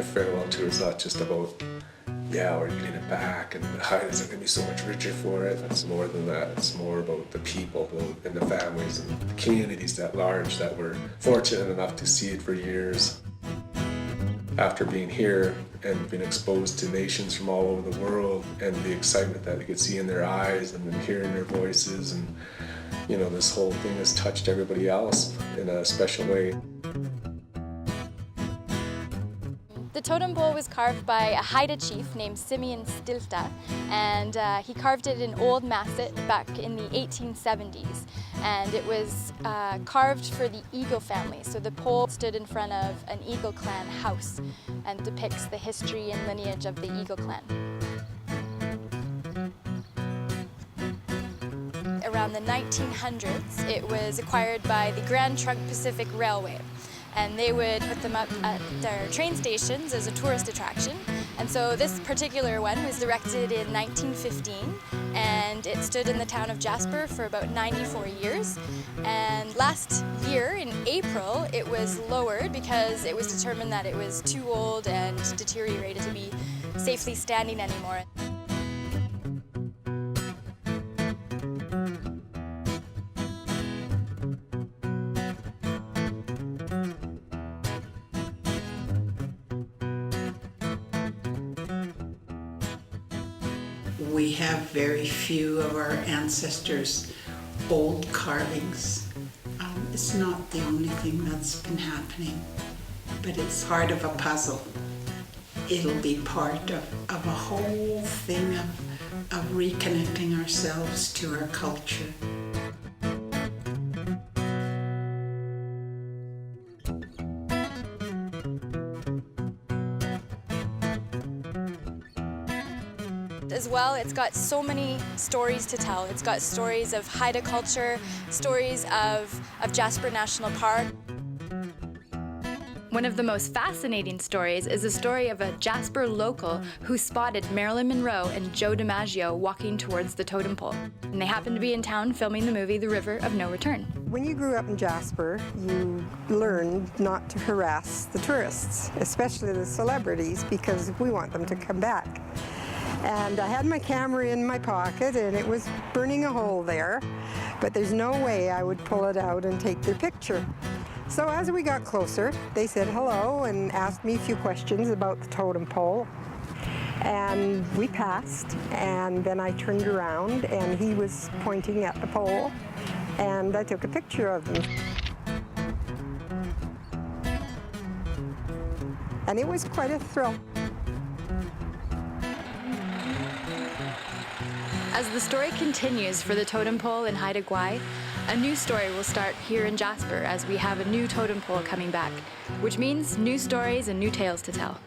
a farewell tour is not just about, yeah, we're getting it back and Haida's going to be so much richer for it. It's more than that. It's more about the people and the families and the communities at large that were fortunate enough to see it for years. After being here and being exposed to nations from all over the world and the excitement that you could see in their eyes and then hearing their voices, and you know, this whole thing has touched everybody else in a special way. The totem pole was carved by a Haida chief named Simeon Stilta, and he carved it in old Masset back in the 1870s. And it was carved for the Eagle family. So the pole stood in front of an Eagle clan house and depicts the history and lineage of the Eagle clan. Around the 1900s, it was acquired by the Grand Trunk Pacific Railway. And they would put them up at their train stations as a tourist attraction. And so this particular one was erected in 1915, and it stood in the town of Jasper for about 94 years. And last year, in April, it was lowered because it was determined that it was too old and deteriorated to be safely standing anymore. We have very few of our ancestors' old carvings. It's not the only thing that's been happening, but it's part of a puzzle. It'll be part of a whole thing of reconnecting ourselves to our culture. As well, it's got so many stories to tell. It's got stories of Haida culture, stories of Jasper National Park. One of the most fascinating stories is the story of a Jasper local who spotted Marilyn Monroe and Joe DiMaggio walking towards the totem pole. And they happened to be in town filming the movie The River of No Return. When you grew up in Jasper, you learned not to harass the tourists, especially the celebrities, because we want them to come back. And I had my camera in my pocket and it was burning a hole there, but there's no way I would pull it out and take their picture. So as we got closer, they said hello and asked me a few questions about the totem pole. And we passed, and then I turned around and he was pointing at the pole, and I took a picture of him. And it was quite a thrill. As the story continues for the totem pole in Haida Gwaii, a new story will start here in Jasper as we have a new totem pole coming back, which means new stories and new tales to tell.